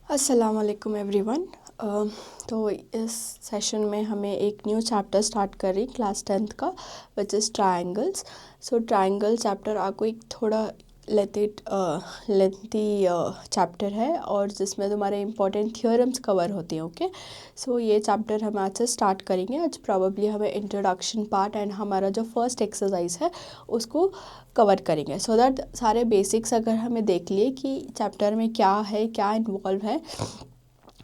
अस्सलाम वालेकुम एवरीवन। तो इस सेशन में हमें एक न्यू चैप्टर स्टार्ट कर रही क्लास 10th का, which is triangles. So triangle chapter आपको एक थोड़ा लेंथी चैप्टर है और जिसमें तुम्हारे इंपॉर्टेंट थियोरम्स कवर होती हैं। ओके, सो ये चैप्टर हम आज से स्टार्ट करेंगे। आज प्रॉबली हमें इंट्रोडक्शन पार्ट एंड हमारा जो फर्स्ट एक्सरसाइज है उसको कवर करेंगे, सो दैट सारे बेसिक्स अगर हमें देख लिए कि चैप्टर में क्या है, क्या इन्वॉल्व है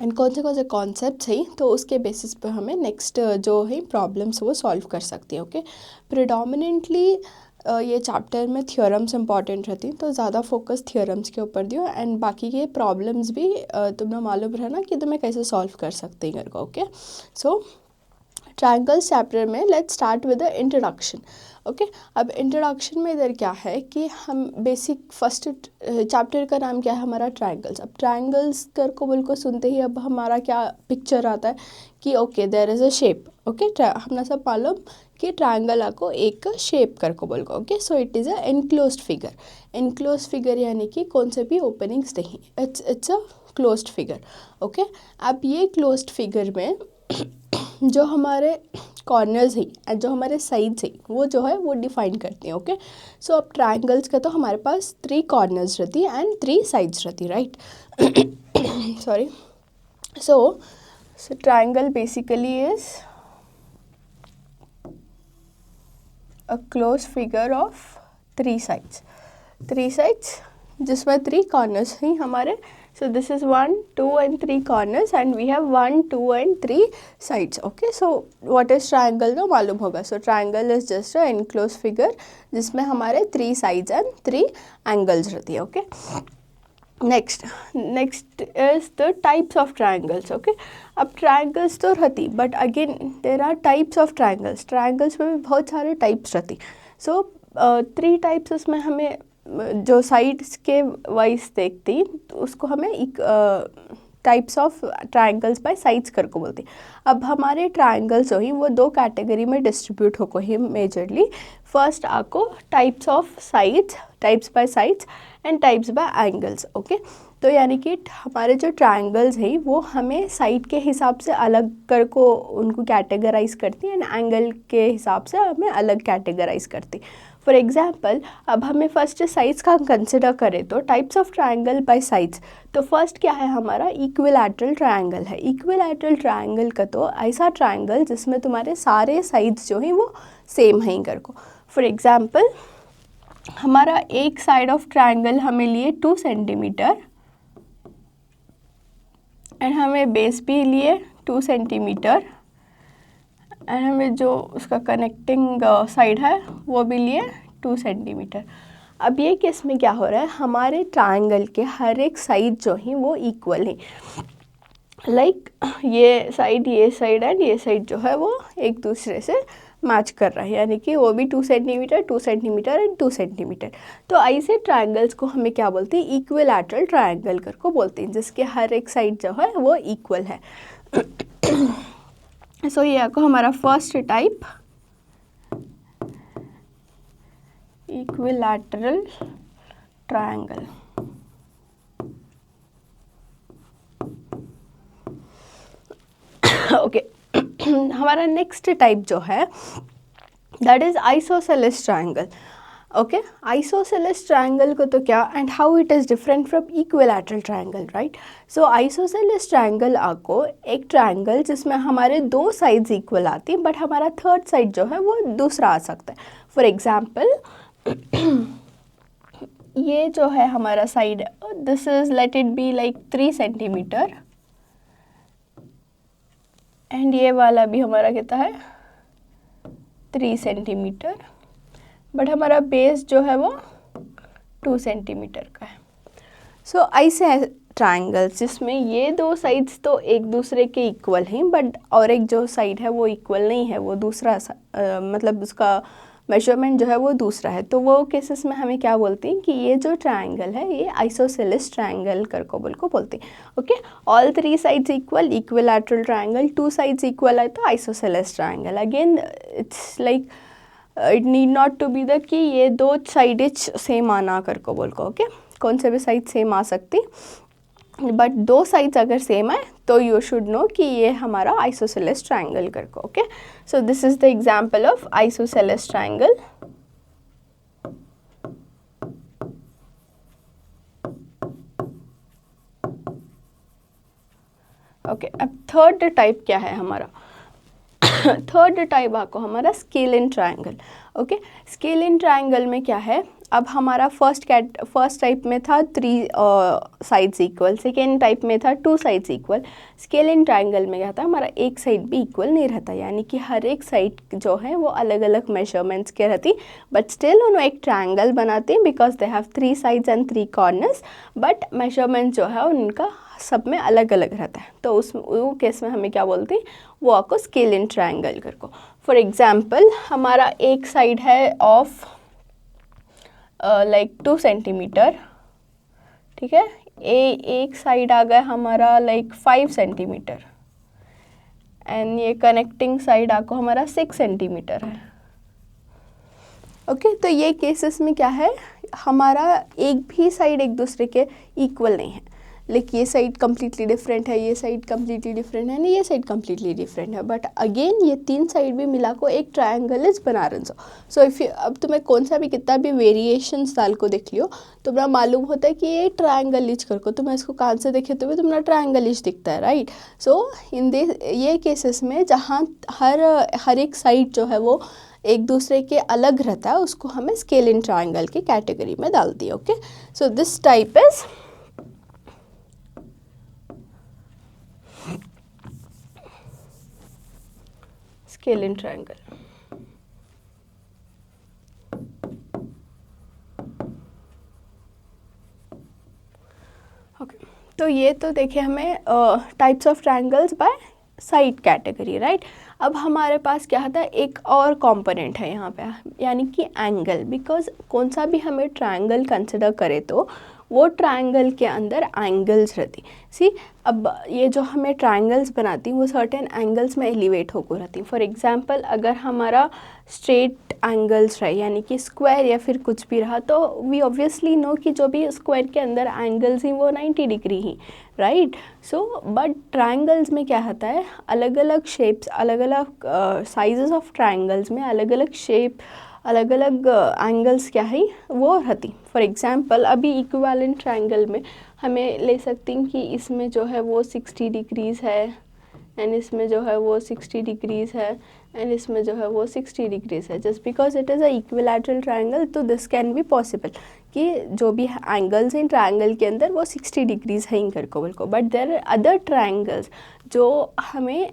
एंड कौन से कॉन्सेप्ट्स हैं, तो उसके बेसिस पे हमें नेक्स्ट जो है प्रॉब्लम्स वो सॉल्व कर सकते हैं। ओके, प्रिडोमिनेंटली ये चैप्टर में थियोरम्स इंपॉर्टेंट रहती हैं, तो ज़्यादा फोकस थियोरम्स के ऊपर दियो एंड बाकी के प्रॉब्लम्स भी तुम्हें मालूम रहना कि तुम्हें कैसे सॉल्व कर सकते हैं करके। ओके, सो ट्रायंगल्स चैप्टर में let's start with the introduction. Okay, अब इंट्रोडक्शन में इधर क्या है कि हम बेसिक फर्स्ट चैप्टर का नाम क्या है हमारा ट्रायंगल्स। अब ट्रायंगल्स कर को बिल्कुल सुनते ही अब हमारा क्या पिक्चर आता है कि okay there is a shape. Okay, हमने सब मालूम कि ट्रायंगल आपको एक शेप कर को बोल को। Okay, so it is a enclosed figure. Enclosed figure यानी कि कौन से भी ओपनिंग्स नहीं, it's a closed figure. Okay, अब ये क्लोज्ड फिगर में जो हमारे कॉर्नर्स हैं, जो हमारे साइड्स हैं, वो जो है वो डिफाइन करते हैं। ओके, सो अब ट्रायंगल्स का तो हमारे पास 3 कॉर्नर्स रहती है एंड 3 साइड्स रहती, right. Sorry, so triangle basically is a close figure of 3 sides, 3 sides जिसमें 3 कॉर्नर्स हैं हमारे। So this is 1, 2 and 3 corners and we have 1, 2 and 3 sides. Okay, so what is triangle तो मालूम होगा। So triangle is just a enclosed figure जिसमें हमारे 3 sides and 3 angles रहती है। Okay, next is the types of triangles. Okay, अब triangles तो रहती, but again there are types of triangles. Triangles में भी बहुत सारे types रहती। So 3 types उसमें हमें जो साइड्स के वाइज देखती तो उसको हमें एक types of triangles by sides कर को बोलती। अब हमारे ट्रायंगल्स जो ही वो 2 कैटेगरी में डिस्ट्रीब्यूट हो को ही मेजरली। फर्स्ट आपको types of sides, types by sides and types by angles. Okay, तो यानी कि हमारे जो ट्रायंगल्स हैं वो हमें साइड के हिसाब से अलग कर को उनको कैटेगराइज करती एंड एंगल के हिसाब से हमें अलग कैटेगराइज करती। फॉर एग्जाम्पल, अब हमें फर्स्ट साइड्स का कंसिडर करें तो types of triangle by sides, तो फर्स्ट क्या है हमारा इक्विलैटरल ट्रायंगल है। इक्विलैटरल ट्रायंगल का तो ऐसा ट्रायंगल जिसमें तुम्हारे सारे साइड्स जो हैं वो सेम हैं कर को। फॉर एग्जाम्पल, हमारा एक साइड ऑफ ट्रायंगल हमें लिए 2 सेंटीमीटर एंड हमें बेस भी लिए 2 सेंटीमीटर एंड हमें जो उसका कनेक्टिंग साइड है वो भी लिए 2 सेंटीमीटर। अब ये केस में क्या हो रहा है, हमारे ट्रायंगल के हर एक साइड जो हैं वो इक्वल हैं। लाइक ये साइड एंड ये साइड जो है वो एक दूसरे से मैच कर रहा है, यानी कि वो भी 2 सेंटीमीटर 2 सेंटीमीटर एंड 2 सेंटीमीटर। तो ऐसे ट्रायंगल्स को हमें क्या बोलते हैं, इक्विलैटरल ट्रायंगल कर को बोलते हैं, जिसके हर एक साइड जो है वो इक्वल है। सो ये आपको हमारा first type equilateral triangle. Okay, हमारा नेक्स्ट टाइप जो है that is isosceles triangle. Okay, isosceles triangle को तो क्या and how it is different from equilateral triangle, right. So isosceles triangle आपको एक ट्रायंगल जिसमें हमारे 2 साइड्स इक्वल आती हैं बट हमारा थर्ड साइड जो है वो दूसरा आ सकता है। फॉर एग्जाम्पल, ये जो है हमारा side, this is let it be like 3 centimetre and ये वाला भी हमारा कितना है 3 सेंटीमीटर, बट हमारा बेस जो है वो 2 सेंटीमीटर का है। सो ऐसे है ट्रायंगल्स जिसमें ये 2 साइड्स तो एक दूसरे के इक्वल हैं बट और एक जो साइड है वो इक्वल नहीं है, वो दूसरा मतलब उसका मेजरमेंट जो है वो दूसरा है। तो वो केसेस में हमें क्या बोलते हैं कि ये जो ट्रायंगल है ये आइसोसेलेस ट्रायंगल कर को बोलते हैं। Okay, all 3 sides equal, equilateral triangle, 2 sides equal है तो isosceles triangle. Again it's like it need not to be the कि ये 2 साइड सेम आना कर को बोल को। ओके, कौन से भी साइड सेम आ सकती, बट दो साइड्स अगर सेम है तो यू शुड नो कि ये हमारा आइसोसेलेस ट्रायंगल करके, okay. So this is the example of isosceles triangle. Okay, अब थर्ड टाइप क्या है हमारा? थर्ड टाइप आपको हमारा scale in triangle. Okay, scale in triangle में क्या है? अब हमारा फर्स्ट टाइप में था 3 साइड्स इक्वल, सेकेंड टाइप में था 2 sides equal. Scale in triangle में क्या था? हमारा एक साइड भी इक्वल नहीं रहता, यानी कि हर एक साइड जो है वो अलग अलग मेजरमेंट्स के रहती, बट स्टिल उन्होंने एक ट्रायंगल बनाते हैं because they have 3 sides and 3 corners, but measurement जो है उनका सब में अलग अलग रहता है। तो वो केस में हमें क्या बोलते हैं? वो आपको स्केल इन ट्रायंगल करको। फॉर एग्जाम्पल हमारा एक साइड है ऑफ लाइक 2 सेंटीमीटर, ठीक है। एक साइड आ गया हमारा लाइक 5 सेंटीमीटर एंड ये कनेक्टिंग साइड आपको हमारा 6 सेंटीमीटर है। ओके, तो ये केसेस में क्या है? हमारा एक भी साइड एक दूसरे के इक्वल नहीं है, लेकिन ये साइड कम्प्लीटली डिफरेंट है, ये साइड कम्प्लीटली डिफरेंट है, ये साइड कम्प्लीटली डिफरेंट है, बट अगेन ये 3 साइड भी मिला को एक ट्रायंगल इज बना रहे हैं। सो इफ अब तुम्हें कौन सा भी कितना भी वेरिएशंस डाल को देख लियो तो तुम्हारा मालूम होता है कि ये ट्रायंगल इज करको, तुम्हें इसको कान से देखे तो भी तुम्हारा ट्रायंगल इज दिखता है, राइट। सो इन ये केसेस में जहाँ हर एक साइड जो है वो एक दूसरे के अलग रहता है, उसको हमें स्केल इन ट्रायंगल की कैटेगरी में डाल दिए। Okay, so this type is scale in triangle. Okay, तो ये तो देखिए हमें types of triangles by side category, right. अब हमारे पास क्या था? एक और कंपोनेंट है यहाँ पे, यानी कि एंगल। बिकॉज कौन सा भी हमें ट्रायंगल कंसिडर करे तो वो ट्रायंगल के अंदर एंगल्स रहती। सी, अब ये जो हमें ट्रायंगल्स बनाती वो सर्टेन एंगल्स में एलिवेट होकर रहती। फॉर एग्जांपल अगर हमारा स्ट्रेट एंगल्स रहे, यानी कि स्क्वायर या फिर कुछ भी रहा, तो वी ऑब्वियसली नो कि जो भी स्क्वायर के अंदर एंगल्स ही वो 90 degree he, right. So but triangles में क्या होता है? अलग अलग शेप्स, अलग अलग साइजेस ऑफ ट्रायंगल्स में अलग अलग शेप, अलग अलग एंगल्स क्या है वो रहती। फॉर एग्जांपल अभी इक्विवेलेंट ट्रायंगल में हमें ले सकते हैं कि इसमें जो है वो 60 डिग्रीज़ है एंड इसमें जो है वो 60 डिग्रीज़ है एंड इसमें जो है वो 60 डिग्रीज़ है। Just because it is a equilateral triangle, तो दिस कैन बी पॉसिबल कि जो भी एंगल्स हैं ट्रायंगल के अंदर वो 60 डिग्रीज़ है इनकर को। But there are other triangles जो हमें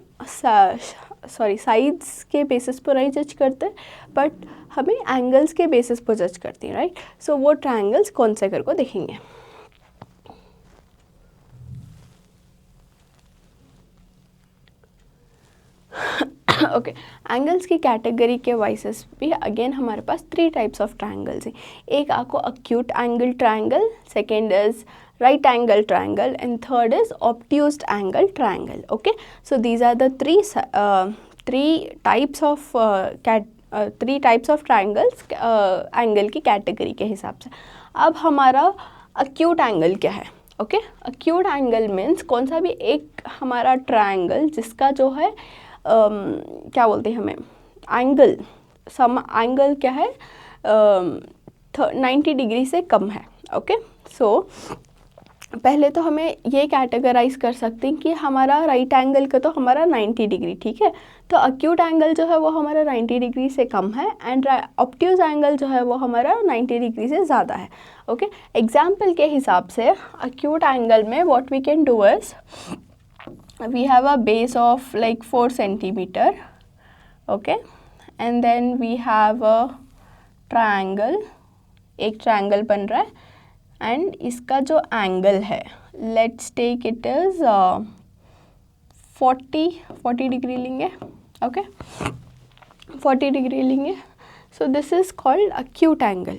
साइड्स के बेसिस पर नहीं जज करते, बट हमें एंगल्स के बेसिस पर जज करती हैं, राइट। सो वो ट्रायंगल्स कौन से करको देखेंगे। ओके, एंगल्स की कैटेगरी के वाइसेस भी अगेन हमारे पास 3 टाइप्स ऑफ ट्रायंगल्स हैं। एक आपको acute angle triangle, second is right angle triangle, and third is obtuse angle triangle. Okay, so these are the three types of triangles angle की category के हिसाब से। अब हमारा acute angle क्या है? ओके, acute angle means कौन सा भी एक हमारा ट्रायंगल जिसका जो है क्या बोलते हैं हमें एंगल, सम एंगल क्या है 90 डिग्री से कम है। ओके, सो पहले तो हमें ये कैटेगराइज कर सकते हैं कि हमारा राइट एंगल का तो हमारा 90 डिग्री, ठीक है। तो अक्यूट एंगल जो है वो हमारा 90 डिग्री से कम है एंड ऑब्ट्यूज एंगल जो है वो हमारा 90 डिग्री से ज़्यादा है। ओके, एग्जाम्पल के हिसाब से अक्यूट एंगल में what we can do is we have a base of like 4 centimetre, okay, and then we have a triangle, एक ट्रायंगल बन रहा है एंड इसका जो एंगल है let's take it is 40 degree लेंगे। ओके, 40 डिग्री लेंगे। So this is called acute angle.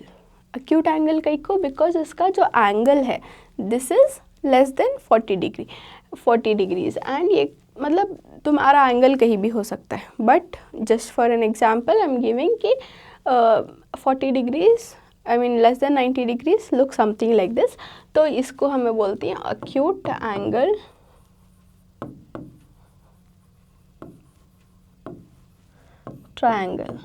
Acute angle कई को बिकॉज इसका जो एंगल है this is less than 40 degrees and ये मतलब तुम्हारा एंगल कहीं भी हो सकता है, but just for an example I am giving कि 40 degrees I mean less than 90 degrees look something like this. तो इसको हमें बोलती हैं acute angle triangle.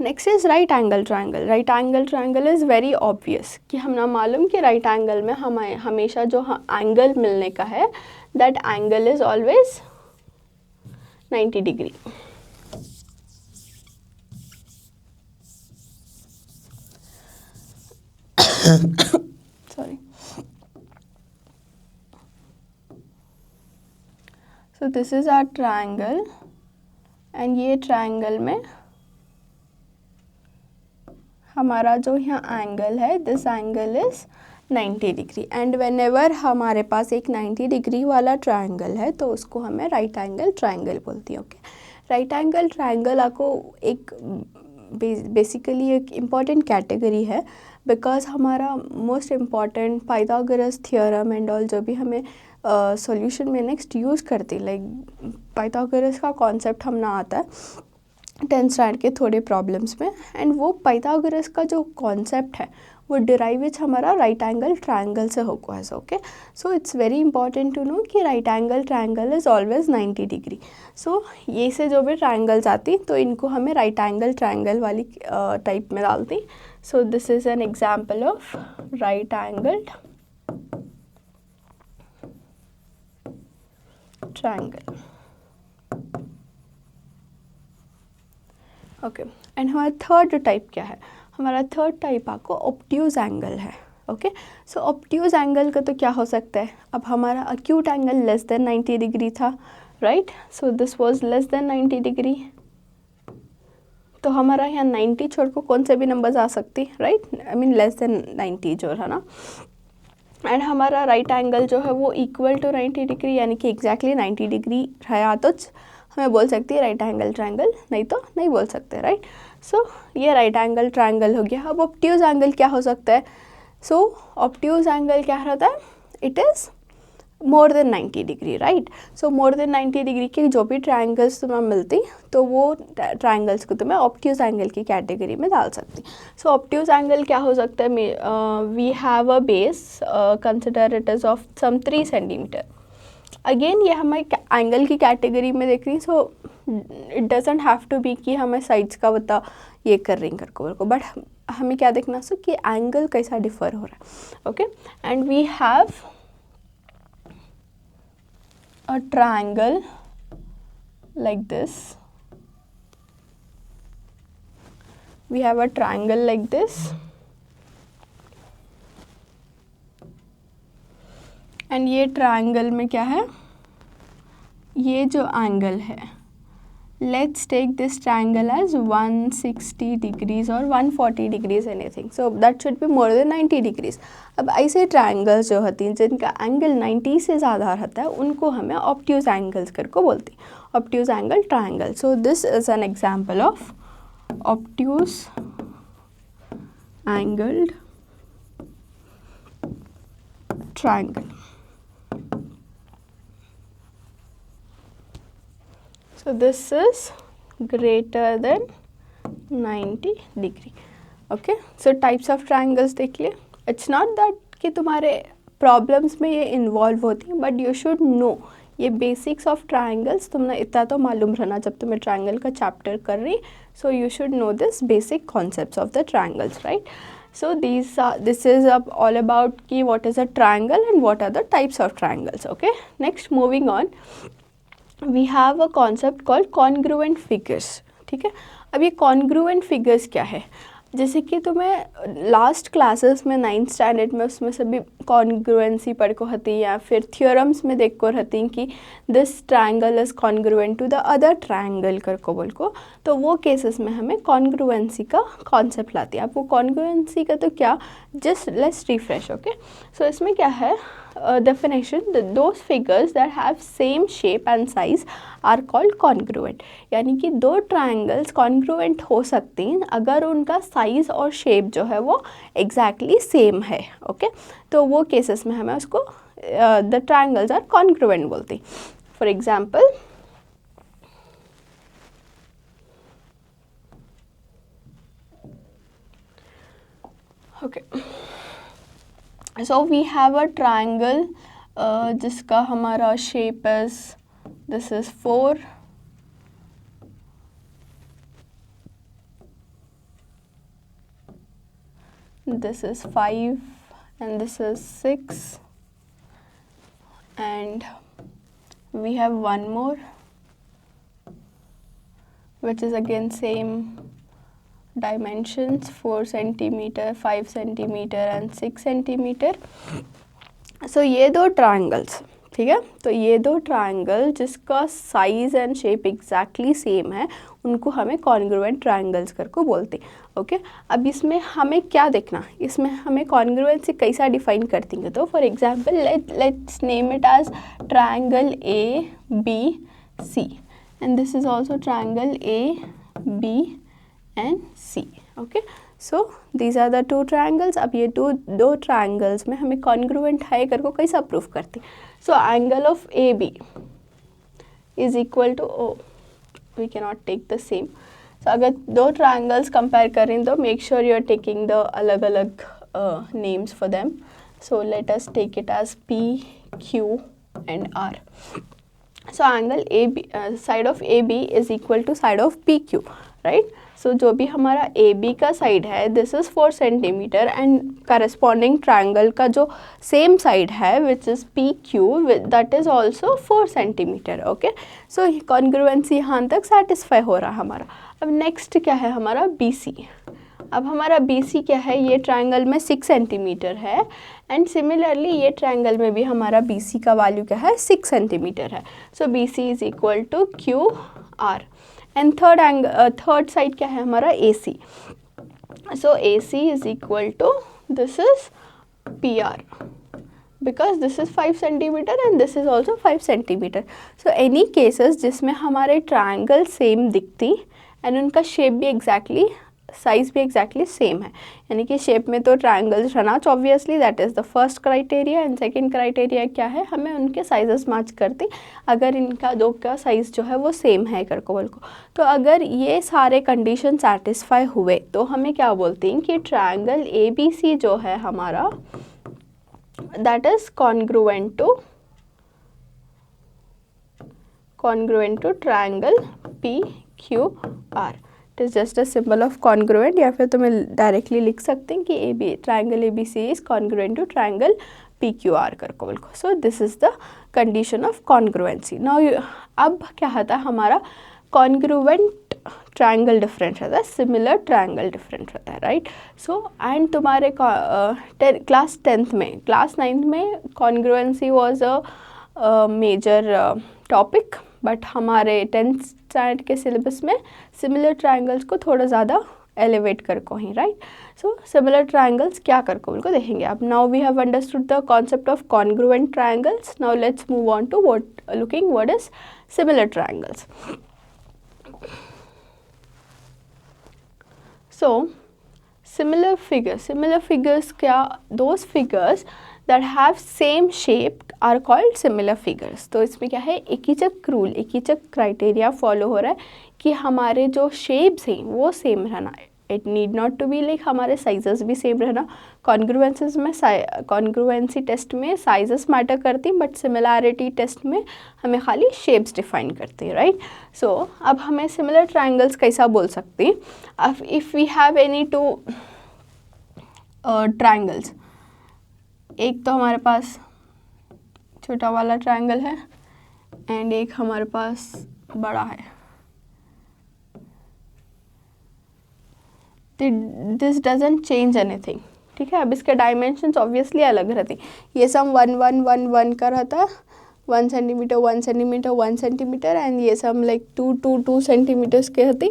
Next is right angle triangle. Right angle triangle is very obvious कि हम ना मालूम कि राइट एंगल में हमें हमेशा जो एंगल मिलने का है that angle is always 90 degree. Sorry. So this is our triangle and ये ट्रायंगल में हमारा जो यहाँ एंगल है this angle is 90 degree and whenever हमारे पास एक 90 डिग्री वाला ट्रायंगल है तो उसको हमें राइट एंगल ट्रायंगल बोलती है। ओके, राइट एंगल ट्रायंगल आपको एक बेसिकली एक इम्पॉर्टेंट कैटेगरी है बिकॉज हमारा most important Pythagoras theorem and all जो भी हमें सॉल्यूशन में नेक्स्ट यूज़ करते लाइक पाइथागोरस का कॉन्सेप्ट हम ना आता है 10th स्टैंडर्ड के थोड़े प्रॉब्लम्स में एंड वो पाइथागोरस का जो कॉन्सेप्ट है वो डिराइवेज हमारा राइट एंगल ट्रायंगल से होगा है। Okay, so it's very important to know कि right angle triangle is always 90 degree. सो ये से जो भी ट्रायंगल्स आती तो इनको हमें राइट एंगल ट्रायंगल वाली टाइप में डालती। So this is an example of right angled triangle. Okay, and हमारा थर्ड टाइप क्या है? हमारा थर्ड टाइप आपको ऑब्ट्यूज एंगल है। ओके, सो ऑब्ट्यूज एंगल का तो क्या हो सकता है? अब हमारा acute angle less than 90 degree था, right? So this was less than 90 degree. तो हमारा यहाँ 90 छोड़ को कौन से भी नंबर्स आ सकती, right? I mean less than 90 जो है ना। एंड हमारा राइट एंगल जो है वो इक्वल टू 90 डिग्री यानी कि एग्जैक्टली 90 डिग्री है तो हमें बोल सकती है राइट एंगल ट्रायंगल, नहीं तो नहीं बोल सकते, राइट? सो ये राइट एंगल ट्रायंगल हो गया। अब ऑब्ट्यूज एंगल क्या हो सकता है? सो ऑब्ट्यूज एंगल क्या रहता है? It is more than 90 degree, right? So more than 90 degree के जो भी ट्रायंगल्स तुम्हें मिलती तो वो ट्रायंगल्स को तुम्हें ऑब्ट्यूज एंगल की कैटेगरी में डाल सकती। सो ऑब्ट्यूज एंगल क्या हो सकता है? We have a base, consider it is of some 3 centimetre. Again ये हमें एंगल की कैटेगरी में देख रही, so it doesn't have to be कि हमें साइड्स का बता ये कर रही कर को, बट हमें क्या देखना सो कि एंगल कैसा डिफर हो रहा है। Okay, and we have a triangle like this, we have a triangle like this and ये ट्रायंगल में क्या है? ये जो एंगल है, let's take this triangle as 160 degrees और 140 degrees anything, so that should be more than 90 degrees. अब ऐसे ट्रायंगल्स जो होती हैं जिनका एंगल 90 से ज़्यादा रहता है उनको हमें ऑब्ट्यूज एंगल्स करके बोलते हैं, obtuse angle triangle. So this is an example of obtuse angled triangle. So this is greater than 90 degree. Okay, so types of triangles देख लिए। It's not that कि तुम्हारे प्रॉब्लम्स में ये इन्वॉल्व होती हैं, बट यू शुड नो ये basics of triangles तुमने इतना तो मालूम रहना जब तुम्हें ट्राइंगल का चैप्टर कर रही। So you should no this basic concepts of the triangles, right? So this is all about कि what is a triangle and what are the types of triangles. Okay, next moving on, we have a concept called congruent figures. ठीक है, अब ये congruent figures क्या है? जैसे कि तुम्हें लास्ट क्लासेस में 9th स्टैंडर्ड में उसमें सभी कॉन्ग्रुएंसी पढ़ को रहती या फिर थियोरम्स में देख को रहती कि this triangle is congruent to the other triangle कर को बोल को, तो वो केसेस में हमें कॉन्ग्रुएंसी का कॉन्सेप्ट लाती है। अब वो कॉन्ग्रुएंसी का तो क्या, just let's refresh. Okay, so इसमें क्या है definition, those figures that have same shape and size are called congruent. यानी कि दो ट्रायंगल्स कॉन्ग्रुएंट हो सकती हैं अगर उनका साइज़ और शेप जो है वो एग्जैक्टली सेम है। ओके, तो वो केसेस में हमें उसको द ट्रायंगल्स आर कॉन्ग्रुएंट बोलते हैं। For example okay, so we have a triangle जिसका हमारा shape is, this is 4, this is 5, and this is 6, and we have one more which is again same dimensions, 4 centimeter, 5 centimeter and 6 centimeter. सो ये दो triangles, ठीक है, तो ये दो triangle जिसका size and shape exactly same है उनको हमें कॉन्ग्रुएंट ट्राइंगल्स करके बोलते हैं. ओके, अब इसमें हमें क्या देखना, इसमें हमें कॉन्ग्रुएंसी कैसा डिफाइन करती हैं. तो for example let's name it as triangle A B C, and this is also triangle A B and C. Okay, so these are the two triangles. अब ये दो ट्राइंगल्स में हमें कॉन्ग्रुएंट है करके कैसा प्रूफ करते हैं. So angle of A B is equal to O, we can not take the same. सो अगर दो ट्राइंगल्स कंपेयर करें तो make sure you are taking the अलग अलग names for them. So let us take it as P Q and R. So angle A B, side of A B is equal to side of P Q, right. So जो भी हमारा A B का side है this is 4 centimetre and corresponding triangle का जो same side है which is P Q that is also 4 centimetre. Okay, so congruency यहाँ तक सेटिस्फाई हो रहा है हमारा. अब नेक्स्ट क्या है हमारा बी सी. अब हमारा बी सी क्या है, ये ट्राइंगल में 6 सेंटीमीटर है एंड सिमिलरली ये ट्राइंगल में भी हमारा बी सी का वैल्यू क्या है 6 सेंटीमीटर है. So B C is equal to Q R. And third side क्या है हमारा A C. So A C is equal to this is P R because this is 5 centimeter and this is also 5 centimeter. So any cases जिसमें हमारे triangle same दिखती and उनका shape भी exactly, size भी exactly same है, यानी कि shape में तो ट्राइंगल्स रहना obviously that is the first criteria. And second criteria क्या है, हमें उनके साइजेस मैच करती अगर इनका दो का साइज़ जो है वो सेम है करकोवल को. तो अगर ये सारे कंडीशन सेटिस्फाई हुए तो हमें क्या बोलते हैं कि ट्राइंगल ए बी सी जो है हमारा that is congruent to triangle P Q R. It is just a symbol of congruent, या फिर तुम्हें डायरेक्टली लिख सकते हैं कि A B triangle A B C is congruent to triangle P Q R करकोवल को. So this is the condition of congruency. Now अब क्या होता है हमारा कॉन्ग्रुएंट ट्राइंगल डिफरेंट रहता है, सिमिलर ट्राइंगल डिफरेंट रहता है, राइट. सो एंड तुम्हारे क्लास 10th में, क्लास 9th में congruency was a major topic, but हमारे 10th स्टैंडर्ड के सिलेबस में सिमिलर ट्राइंगल्स को थोड़ा ज़्यादा एलिवेट कर को ही, राइट. सो सिमिलर ट्राइंगल्स क्या कर को उनको देखेंगे. अब now we have understood the concept of congruent triangles. Now let's move on to what is similar triangles. So similar figures क्या, those figures that have same shape are called similar figures. तो इसमें क्या है, एक ही चक rule, एक ही चक criteria follow हो रहा है कि हमारे जो शेप्स हैं वो सेम रहना. It need not to be like हमारे साइजेस भी सेम रहना. कॉन्ग्रुएंसीज में कॉन्ग्रुएंसी टेस्ट में साइजेस मैटर करती हैं, बट सिमिलैरिटी टेस्ट में हमें खाली शेप्स डिफाइन करते हैं, राइट. सो अब हमें सिमिलर ट्राइंगल्स कैसा बोल सकते हैं. अब if we have any two triangles, एक तो हमारे पास छोटा वाला ट्रायंगल है एंड एक हमारे पास बड़ा है. दिस डजंट चेंज एनीथिंग, ठीक है. अब इसके डायमेंशंस ऑब्वियसली अलग रहते हैं. ये सब 1 1 1 1 का रहता है, 1 सेंटीमीटर 1 सेंटीमीटर 1 सेंटीमीटर, एंड ये सब लाइक 2 2 2 सेंटीमीटर्स के रहती.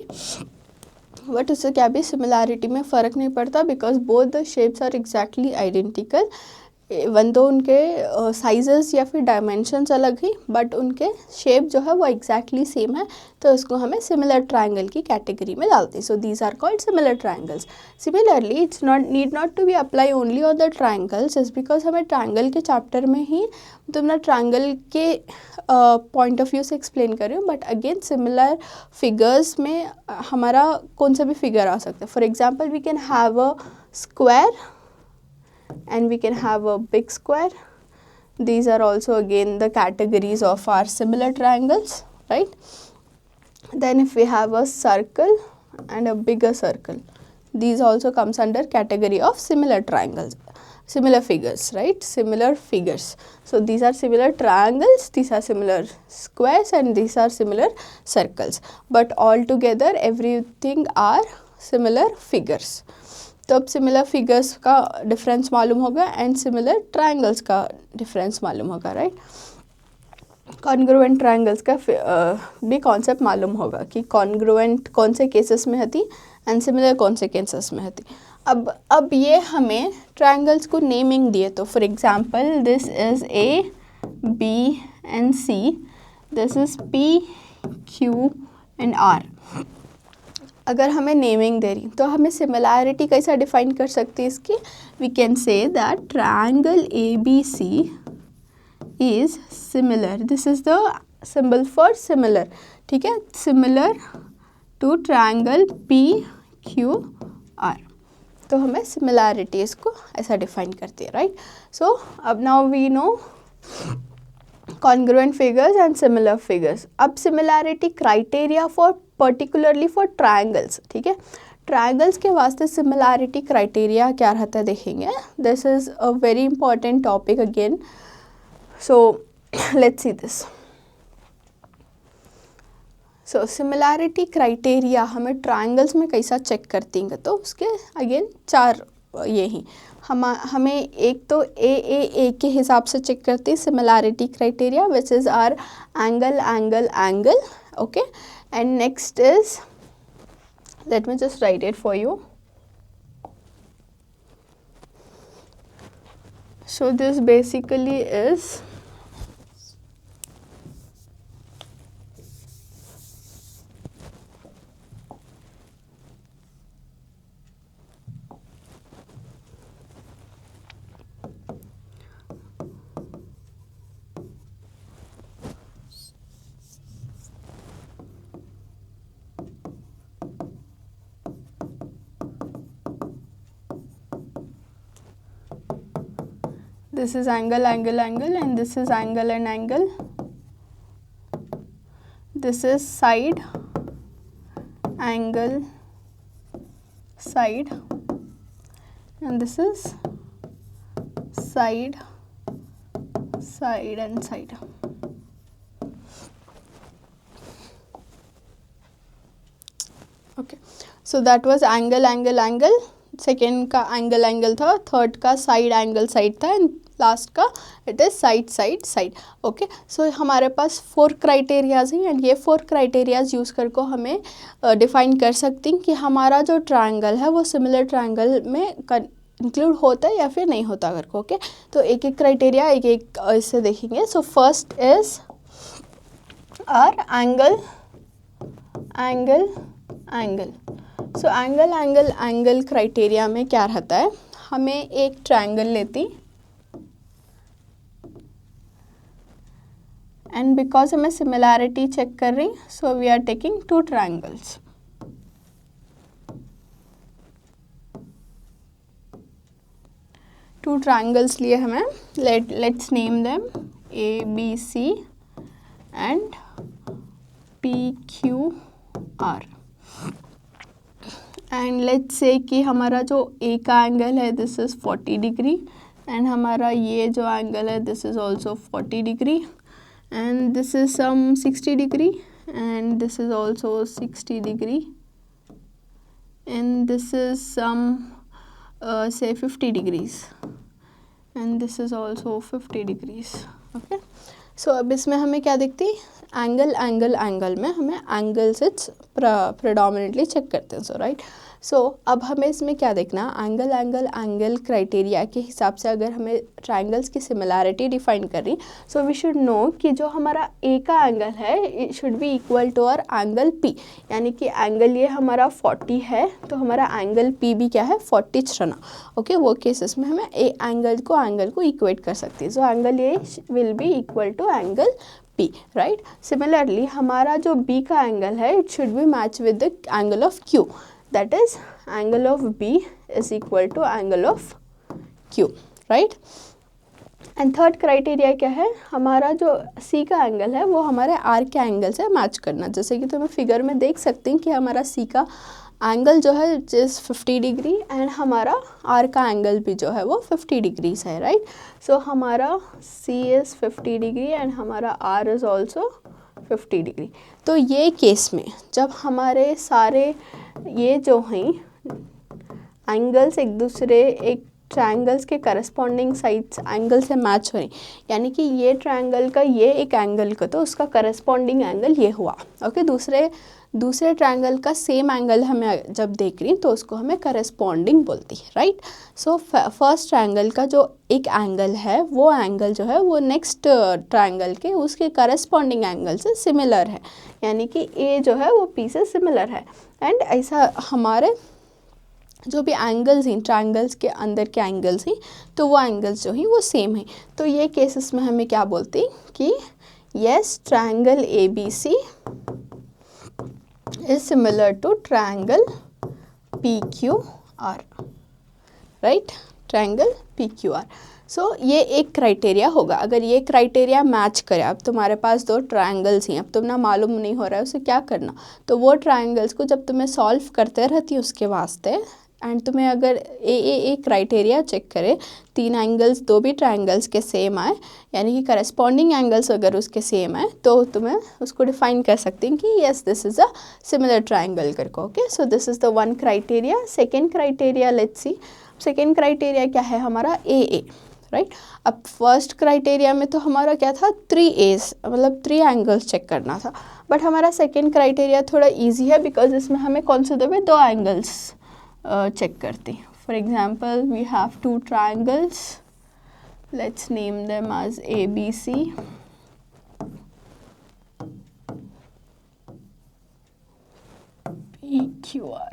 बट उससे क्या भी सिमिलैरिटी में फ़र्क नहीं पड़ता because both the shapes are exactly identical. One तो उनके साइजेस या फिर डायमेंशंस अलग ही, बट उनके शेप जो है वो एग्जैक्टली सेम है, तो उसको हमें सिमिलर ट्रायंगल की कैटेगरी में डालते हैं. So these are called similar triangles. Similarly it's need not to be apply only on the triangles, just because हमें ट्रायंगल के चैप्टर में ही तो मैं ट्रायंगल के पॉइंट ऑफ व्यू से एक्सप्लेन कर रही हूँ, बट अगेन सिमिलर फिगर्स में हमारा कौन सा भी फिगर आ सकता है. For example we can have a square and we can have a big square. These are also again the categories of our similar triangles, right? Then if we have a circle and a bigger circle, these also comes under category of similar triangles, similar figures, right? Similar figures. So these are similar triangles, these are similar squares, and these are similar circles, but all together everything are similar figures. तो अब similar figures का difference मालूम होगा and similar triangles का difference मालूम होगा, right? Congruent triangles का भी कॉन्सेप्ट मालूम होगा कि कॉन्ग्रुएंट कौन से केसेस में होती एंड सिमिलर कौन से केसेस में होती. अब ये हमें ट्रायंगल्स को नेमिंग दिए, तो for example this is A B and C, this is P Q and R. अगर हमें नेमिंग दे रही तो हमें सिमिलैरिटी कैसा डिफाइन कर सकते हैं इसकी? We can say that triangle A B C is similar, this is the symbol for similar, ठीक है, similar to triangle P Q R. तो हमें सिमिलैरिटी इसको ऐसा डिफाइन करती है, राइट? सो अब now we know congruent figures and similar figures. अब similarity criteria for particularly for triangles, ठीक है? Triangles के वास्ते similarity criteria क्या रहता है देखेंगे. This is a very important topic again. So let's see this. So similarity criteria हमें triangles में कैसा चेक करती हैं, तो उसके again 4 ये ही हमें एक तो ए के हिसाब से चेक करते हैं similarity criteria which is are angle angle angle, okay. And next is, late me just right it for you. So this basically is this is angle angle angle and this is angle and angle. This is side angle side and this is side side and side. Okay, so that was angle angle angle. Second का angle angle था, third का side angle side था and last का it is side side side. Okay, so हमारे पास 4 criterias हैं and ये 4 criterias use कर को हमें डिफ़ाइन कर सकती हैं कि हमारा जो ट्रायंगल है वो सिमिलर ट्रायंगल में इंक्लूड होता है या फिर नहीं होता करके. ओके, तो एक एक क्राइटेरिया एक एक इससे देखेंगे. So first is are angle angle angle. So angle angle angle criteria में क्या रहता है, हमें एक ट्रायंगल लेती एंड बिकॉज हमें सिमिलैरिटी चेक कर रही, so we are taking 2 triangles. Two triangles लिए हमें, let's name them A B C and P Q R. And let's say कि हमारा जो ए का एंगल है दिस इज़ 40 डिग्री एंड हमारा ये जो एंगल है this is also 40 degree and this is some 60 degree and this is also 60 degree and this is some say 50 degrees and this is also 50 degrees. Okay, so अब इसमें हमें क्या दिखती है, एंगल एंगल एंगल में हमें angle से प्रेडोमिनेटली check करते हैं. सो राइट, सो अब हमें इसमें क्या देखना, एंगल एंगल एंगल क्राइटेरिया के हिसाब से अगर हमें ट्रायंगल्स की सिमिलैरिटी डिफाइन कर रही, सो वी शुड नो कि जो हमारा ए का एंगल है it should be equal to our angle P. यानी कि एंगल ये हमारा 40 है तो हमारा एंगल पी भी क्या है 40 रहना. ओके, वो केसेस में हमें ए एंगल को इक्वेट कर सकती है. So angle A will be equal to angle P, right. Similarly हमारा जो B का एंगल है it should be match with the angle of Q, that is angle of B is equal to angle of Q, right. And third criteria क्या है, हमारा जो सी का angle है वो हमारे आर के एंगल से मैच करना। जैसे कि तुम्हें फिगर में देख सकते हैं कि हमारा सी का एंगल जो है जिस 50 डिग्री एंड हमारा आर का एंगल भी जो है वो 50 डिग्रीज है, राइट। सो हमारा सी इज़ 50 डिग्री एंड हमारा आर इज़ ऑल्सो 50 डिग्री। तो ये केस में जब हमारे सारे ये जो हैं एंगल्स एक दूसरे एक ट्रायंगल्स के करस्पॉन्डिंग साइड्स एंगल से मैच हो रही, यानी कि ये ट्रायंगल का ये एक एंगल का तो उसका करस्पॉन्डिंग एंगल ये हुआ, ओके। दूसरे ट्रायंगल का सेम एंगल हमें जब देख रही तो उसको हमें करस्पॉन्डिंग बोलती है, राइट। सो फर्स्ट ट्रायंगल का जो एक एंगल है वो एंगल जो है वो नेक्स्ट ट्रायंगल के उसके करस्पॉन्डिंग एंगल से सिमिलर है, यानी कि ए जो है वो पी से सिमिलर है। एंड ऐसा हमारे जो भी एंगल्स हैं ट्रायंगल्स के अंदर के एंगल्स हैं तो वो एंगल्स जो हैं वो सेम हैं। तो ये केसेस में हमें क्या बोलते हैं कि yes triangle A B C is similar to triangle PQR, right, triangle PQR। So ये एक क्राइटेरिया होगा। अगर ये क्राइटेरिया मैच करे, अब तुम्हारे पास दो ट्रायंगल्स हैं, अब तुम ना मालूम नहीं हो रहा है उसे क्या करना, तो वो ट्रायंगल्स को जब तुम्हें सॉल्व करते रहती है उसके वास्ते एंड तुम्हें अगर ए क्राइटेरिया चेक करे, तीन एंगल्स दो भी ट्रायंगल्स के सेम आए, यानी कि करस्पॉन्डिंग एंगल्स अगर उसके सेम है तो तुम्हें उसको डिफाइन कर सकते हैं कि yes this is a similar triangle करके, okay. So this is the one criteria. Second criteria let's see, second criteria क्या है हमारा ए, राइट। अब फर्स्ट क्राइटेरिया में तो हमारा क्या था 3 एज, मतलब 3 एंगल्स चेक करना था, बट हमारा सेकेंड क्राइटेरिया थोड़ा ईजी है बिकॉज इसमें हमें कौन से दो एंगल्स चेक करते हैं। For example we have 2 triangles, let's name them as ABC, PQR,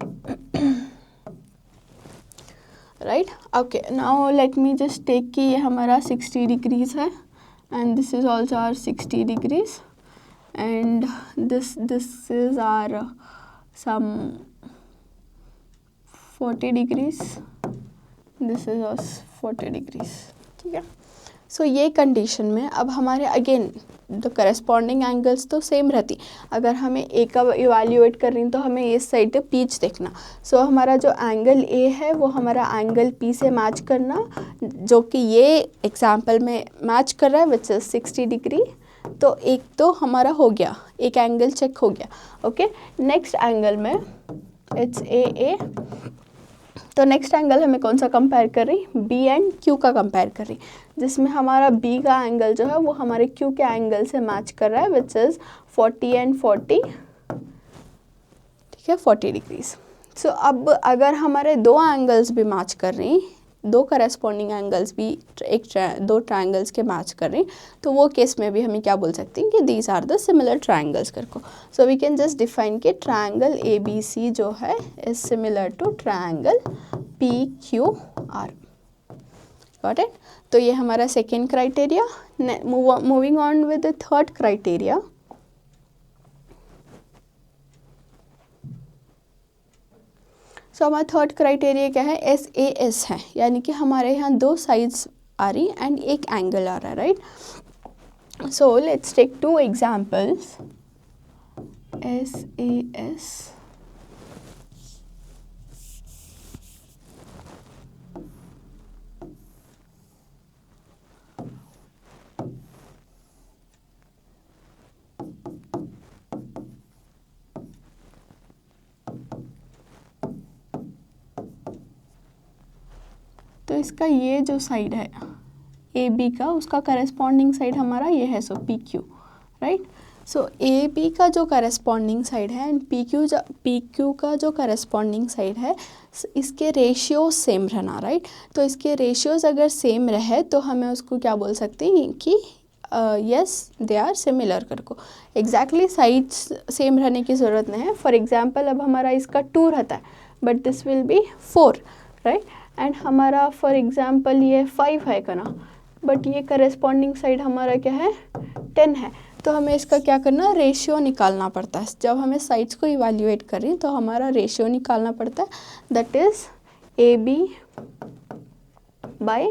right। Okay, now let me just take कि ये हमारा 60 degrees है and this is also our 60 degrees and this is our some 40 degrees, this is also 40 degrees, ठीक है। सो ये condition में अब हमारे अगेन द करस्पॉन्डिंग एंगल्स तो सेम रहती, अगर हमें ए का इवैल्यूएट कर रही तो हमें इस साइड पे पीच देखना। सो हमारा जो एंगल ए है वो हमारा एंगल पी से मैच करना, जो कि ये एग्जांपल में मैच कर रहा है विच इज़ 60 डिग्री। तो एक तो हमारा हो गया, एक एंगल चेक हो गया, ओके। नेक्स्ट एंगल में इट्स ए, तो नेक्स्ट एंगल हमें कौन सा कंपेयर कर रही, बी एंड क्यू का कंपेयर कर रही, जिसमें हमारा बी का एंगल जो है वो हमारे क्यू के एंगल से मैच कर रहा है विच इज़ 40 एंड 40, ठीक है, 40 डिग्रीज। सो अब अगर हमारे दो एंगल्स भी मैच कर रही, दो करस्पॉन्डिंग एंगल्स भी दो ट्रायंगल्स के मैच कर रही, तो वो केस में भी हमें क्या बोल सकते हैं कि these are the similar triangles करको। So we can just define कि ट्रायंगल ए बी सी जो है is similar to triangle P Q R, got it. तो ये हमारा second criteria. Moving on with the third criteria, so हमारा third criteria क्या है, SAS है, यानी कि हमारे यहाँ दो साइड्स आ रही एंड एक एंगल आ रहा है, right. So let's take 2 examples, SAS तो इसका ये जो साइड है ए बी का, उसका करस्पॉन्डिंग साइड हमारा ये है, so P Q, right. So A B का जो करस्पॉन्डिंग साइड है एंड पी क्यू का जो करस्पॉन्डिंग साइड है, इसके रेशियोज सेम रहना, राइट। तो इसके रेशियोज अगर सेम रहे तो हमें उसको क्या बोल सकते हैं कि यस दे आर सिमिलर करको। एग्जैक्टली साइड्स सेम रहने की ज़रूरत नहीं है। फॉर एग्जांपल अब हमारा इसका 2 रहता है but this will be 4, right. And हमारा फॉर एग्जांपल ये 5 है का ना, बट ये करस्पॉन्डिंग साइड हमारा क्या है 10 है। तो हमें इसका क्या करना, रेशियो निकालना पड़ता है। जब हमें साइड्स को इवैल्यूएट करें तो हमारा रेशियो निकालना पड़ता है, that is AB by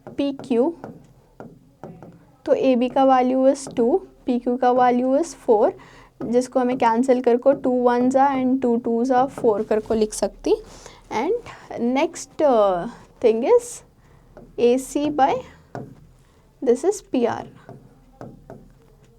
P Q, तो ए बी का वैल्यू इज़ 2, पी क्यू का वैल्यू इज़ 4, जिसको हमें कैंसिल कर को 2 1 एंड 2 2 4 कर को लिख सकती। And next thing is A C by this is P R.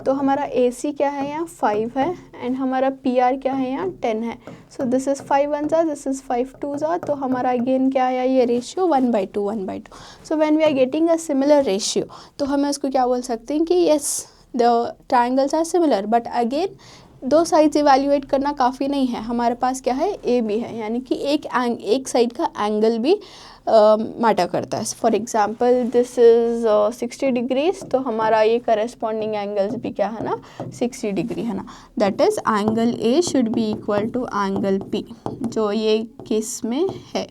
तो हमारा ए सी क्या है यहाँ 5 है एंड हमारा पी आर क्या है यहाँ 10 है। So this is 5 1 this is 5 2 तो हमारा अगेन क्या आया ये ratio 1/2 1/2। So when we are getting a similar ratio तो हमें उसको क्या बोल सकते हैं कि yes the triangles are similar, but again दो साइड्स इवैल्यूएट करना काफ़ी नहीं है, हमारे पास क्या है ए बी है, यानी कि एक साइड का एंगल भी मैटर करता है। For example this is 60 degrees, तो हमारा ये करस्पॉन्डिंग एंगल्स भी क्या है ना 60 डिग्री है ना, that is angle A should be equal to angle P, जो ये केस में है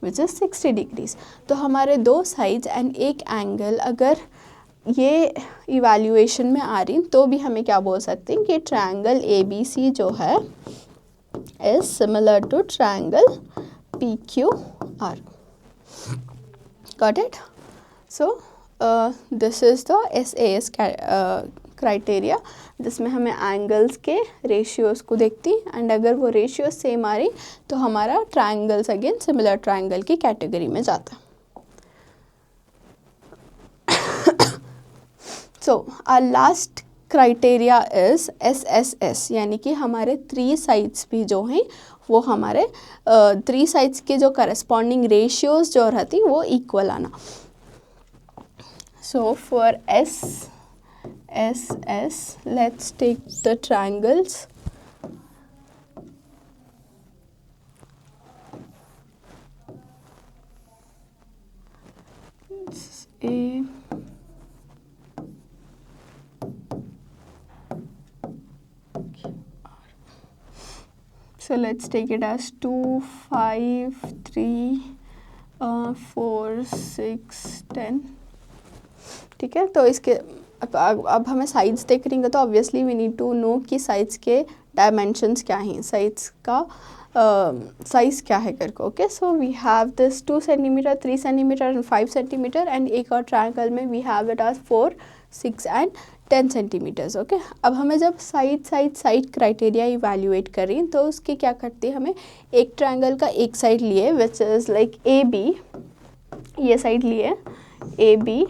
विच इज़ 60 डिग्रीज। तो हमारे दो साइड्स एंड एक एंगल अगर ये इवैल्यूएशन में आ रही तो भी हमें क्या बोल सकते हैं कि ट्रायंगल ए बी सी जो है is similar to triangle P Q R. Got it? So this is the SAS criteria, जिसमें हमें एंगल्स के रेशियोज़ को देखती एंड अगर वो रेशियो सेम आ रही तो हमारा ट्रायंगल्स अगेन सिमिलर ट्रायंगल की कैटेगरी में जाता है। So our last criteria is SSS, यानी कि हमारे 3 साइड्स भी जो हैं वो हमारे 3 साइड्स के जो करस्पॉन्डिंग रेशियोज़ जो रहती वो इक्वल आना। So for SSS let's take the triangles A so let's take it as 2 5 3 4 6 10। ठीक है, तो इसके अब हमें साइड्स देख रही तो obviously we need to know कि साइड्स के डायमेंशंस क्या हैं, साइड्स का साइज़ क्या है करके। Okay, so we have this 2 centimetre 3 centimetre and 5 centimetre and एक और ट्रायंगल में we have it as 4 6 and 10 centimetres. Okay, अब हमें जब साइड क्राइटेरिया इवैल्यूएट करें तो उसकी क्या करती है, हमें एक ट्रायंगल का एक साइड लिए which is like A B, ये साइड लिए ए बी।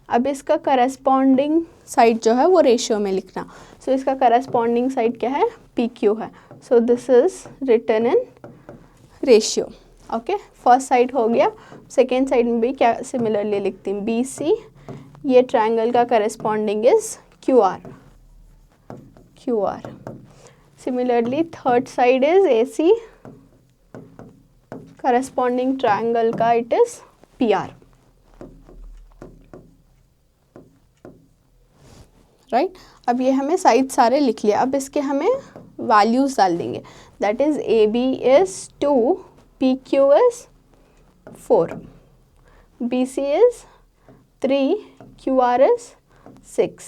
अब इसका करस्पॉन्डिंग साइड जो है वो रेशियो में लिखना। सो इसका करस्पॉन्डिंग साइड क्या है पी क्यू है, so this is written in ratio. Okay, first side हो गया, सेकेंड साइड में भी क्या सिमिलरली लिखती हूँ बी सी, ये ट्रायंगल का corresponding is Q R. Similarly third side is A C, corresponding triangle का it is P R. Right, अब ये हमें साइड सारे लिख लिया, अब इसके हमें वैल्यूज डाल देंगे, that is A B is 2, P Q is 4, B C is 3, Q R is 6,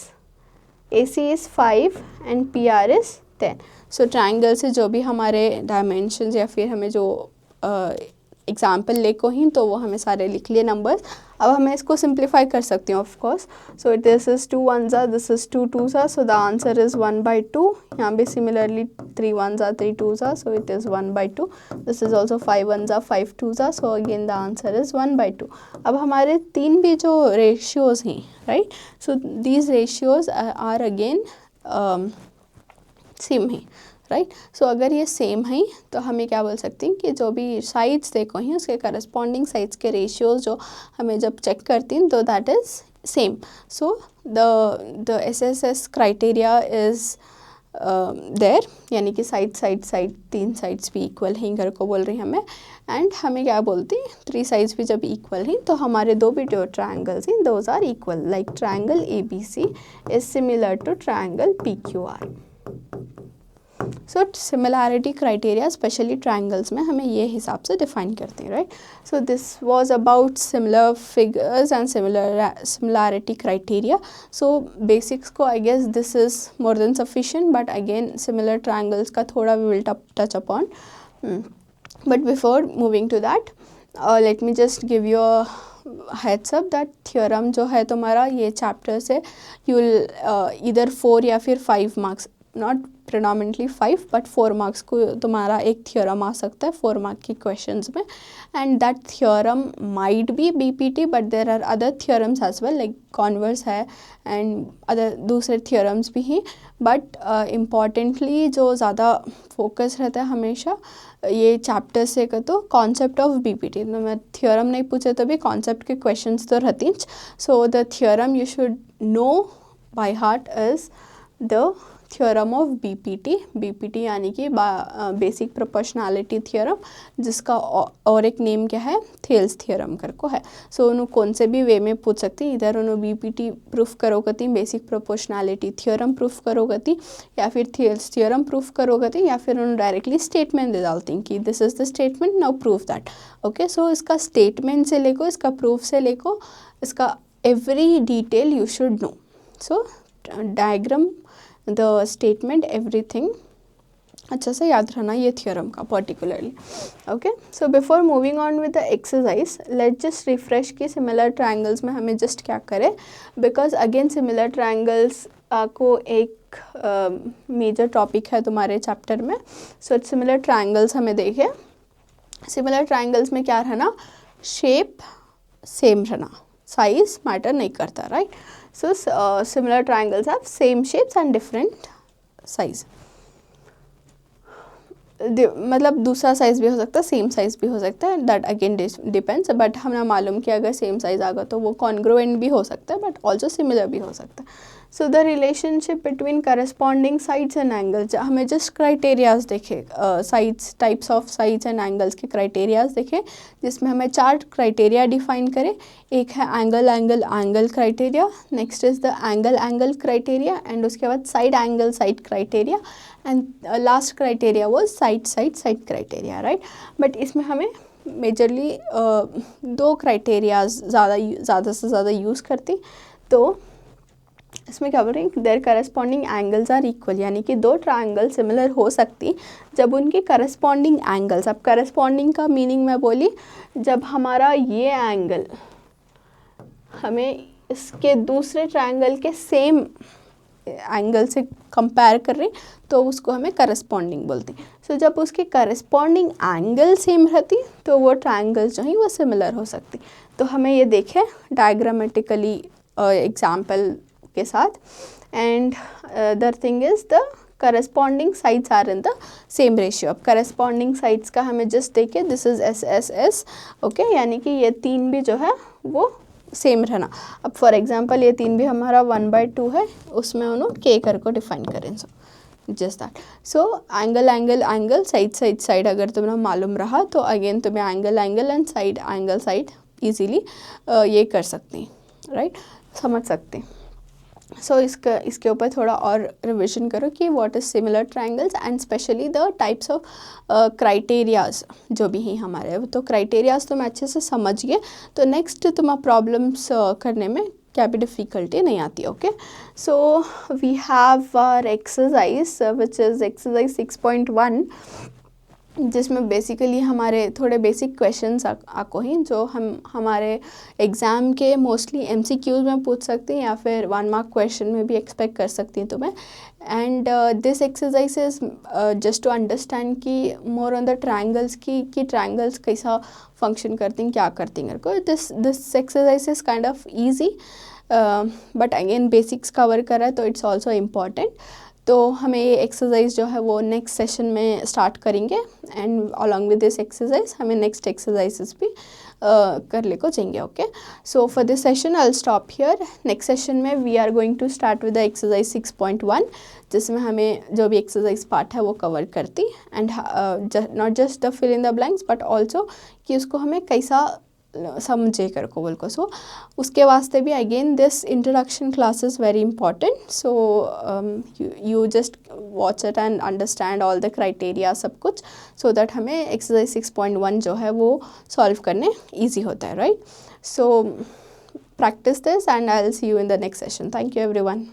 A C is 5 and P R is 10। So triangle से जो भी हमारे डायमेंशंस या फिर हमें जो एग्जाम्पल लेको ही तो वो हमें सारे लिख लिए नंबर्स। अब हमें इसको सिंप्लीफाई कर सकते हैं of course. So this is 2 1 this is 2 2 so the answer is 1/2। यहाँ भी similarly 3 1 3 2 so it is 1/2। This is also 5 1 5 2 so again the answer is 1/2। अब हमारे तीन भी जो रेशियोज़ हैं, right, so these ratios are again same है, right. So अगर ये सेम है तो हमें क्या बोल सकते हैं कि जो भी साइड्स देखो हैं उसके करस्पॉन्डिंग साइड्स के रेशियोज जो हमें जब चेक करती हैं तो that is same. So the SSS criteria is there, यानी कि साइड तीन साइड्स भी इक्वल हैं घर को बोल रही हैं हमें। एंड हमें क्या बोलती हैं, 3 साइड्स भी जब इक्वल हैं तो हमारे दो भी जो ट्रायंगल्स हैं those are equal, like triangle ABC is similar to triangle PQR। So similarity criteria specially triangles में हमें ये हिसाब से डिफाइन करते हैं, right. So this was about similar figures and similarity criteria. So basics को I guess this is more than sufficient, but again similar triangles का थोड़ा we will touch upon. But before moving to that let me just give you a heads up that theorem जो है तुम्हारा ये chapter से you will इधर 4 या फिर 5 मार्क्स, नॉट प्रेडोमिनेटली 5 बट 4 मार्क्स को तुम्हारा एक थ्योरम आ सकता है 4 मार्क के क्वेश्चंस में, and that theorem might be BPT but there are other theorems as well, like converse है एंड अदर दूसरे थ्योरम्स भी हैं, बट इम्पॉर्टेंटली जो ज़्यादा फोकस रहता है हमेशा ये चैप्टर से का तो कॉन्सेप्ट ऑफ बीपीटी, तो मैं थ्योरम नहीं पूछे तो भी कॉन्सेप्ट के क्वेश्चंस तो रहती हैं. So the theorem you should no by heart is the theorem of BPT यानी कि बेसिक प्रोपोर्शनैलिटी थ्योरम, जिसका और एक नेम क्या है, थेल्स थ्योरम करको है. सो उन्होंने कौन से भी वे में पूछ सकती, इधर उन्होंने बीपीटी प्रूफ करोगती, बेसिक प्रोपोर्शनैलिटी थ्योरम प्रूफ करोगती, या फिर थेल्स थ्योरम प्रूफ करोगती, या फिर उन्होंने डायरेक्टली स्टेटमेंट दे डालती कि this is the statement, now proof that. Okay, so इसका स्टेटमेंट से लेको इसका प्रूफ से लेको इसका every detail you should know. So diagram, the statement, everything अच्छा से याद रहना ये थ्योरम का particularly. Okay, so before moving on with the exercise let's just refresh कि सिमिलर ट्रायंगल्स में हमें जस्ट क्या करें, बिकॉज अगेन सिमिलर ट्रायंगल्स को एक मेजर टॉपिक है तुम्हारे चैप्टर में. सो सिमिलर ट्रायंगल्स हमें देखें, सिमिलर ट्रायंगल्स में क्या रहना, शेप सेम रहना, साइज मैटर नहीं करता, right. So similar triangles have same shapes and different size. मतलब दूसरा साइज़ भी हो सकता है, सेम साइज़ भी हो सकता है, दैट अगेन डिपेंड्स. बट हमें मालूम कि अगर सेम साइज़ आ गया तो वो कॉन्ग्रुएंट भी हो सकता है बट ऑल्सो सिमिलर भी हो सकता है. So the relationship between corresponding sides and angles, हमें जस्ट क्राइटेरियाज देखे, sides, types of sides and angles के क्राइटेरियाज देखे, जिसमें हमें 4 क्राइटेरिया डिफाइन करें. एक है angle criteria, next is the angle criteria, and उसके बाद side criteria, and last criteria वो साइड क्राइटेरिया, राइट. बट इसमें हमें मेजरली 2 क्राइटेरियाज ज़्यादा से ज़्यादा यूज़ करती. तो इसमें क्या बोल रहे हैं, their corresponding angles are equal, यानी कि 2 ट्रायंगल सिमिलर हो सकती जब उनके करस्पॉन्डिंग एंगल्स, अब करस्पॉन्डिंग का मीनिंग मैं बोली, जब हमारा ये एंगल हमें इसके दूसरे ट्रायंगल के सेम एंगल से कंपेयर कर रहे तो उसको हमें करस्पॉन्डिंग बोलते. सो जब उसके करस्पॉन्डिंग एंगल सेम रहती तो वो ट्रायंगल्स जो हैं वो सिमिलर हो सकती. तो हमें ये देखें डायग्रामेटिकली एग्जाम्पल के साथ, and the thing is the corresponding sides are in the same ratio. अब करस्पॉन्डिंग साइड्स का हमें जस्ट देखे, दिस इज़ एस, ओके, यानी कि ये 3 भी जो है वो सेम रहना. अब फॉर एग्जांपल ये 3 भी हमारा 1/2 है, उसमें उन्होंने के कर को डिफाइन करें. So just that. So angle side अगर तुम्हें मालूम रहा तो अगेन तुम्हें एंगल एंड साइड ईजीली ये कर सकती, राइट, समझ सकते. सो इसके ऊपर थोड़ा और रिविजन करो कि what is similar triangles and specially the types of criterias जो भी हैं हमारे. तो क्राइटेरियाज तो मैं अच्छे से समझ गए, तो नेक्स्ट तुम्हारा प्रॉब्लम्स करने में क्या भी डिफ़िकल्टी नहीं आती. Okay, so we have our exercise which is exercise 6.1, जिसमें बेसिकली हमारे थोड़े बेसिक क्वेश्चंस आको हैं जो हम हमारे एग्ज़ाम के मोस्टली MCQs में पूछ सकते हैं या फिर 1 मार्क क्वेश्चन में भी एक्सपेक्ट कर सकती हैं तुम्हें. And this exercise is just to understand कि मोर ऑन द ट्रायंगल्स कि ट्रायंगल्स कैसा फंक्शन करती हैं, क्या करती हैं. This exercise is kind of easy, but again basics cover कर रहा है तो इट्स ऑल्सो इम्पॉर्टेंट. तो हमें ये एक्सरसाइज जो है वो नेक्स्ट सेशन में स्टार्ट करेंगे, and along with this exercise हमें नेक्स्ट एक्सरसाइजेस भी कर ले को जाएंगे. Okay, so for this session I will stop here. Next session में we are going to start with the exercise 6.1, जिसमें हमें जो भी एक्सरसाइज पार्ट है वो कवर करती, and not just the fill in the blanks but also कि उसको हमें कैसा समझे कर को बोल को. सो उसके वास्ते भी again this introduction class is very important. So you just watch it and understand all the criteria सब कुछ, सो दैट हमें एक्सरसाइज 6.1 जो है वो सॉल्व करने ईजी होता है, right. So practice this and I will see you in the next session. Thank you everyone.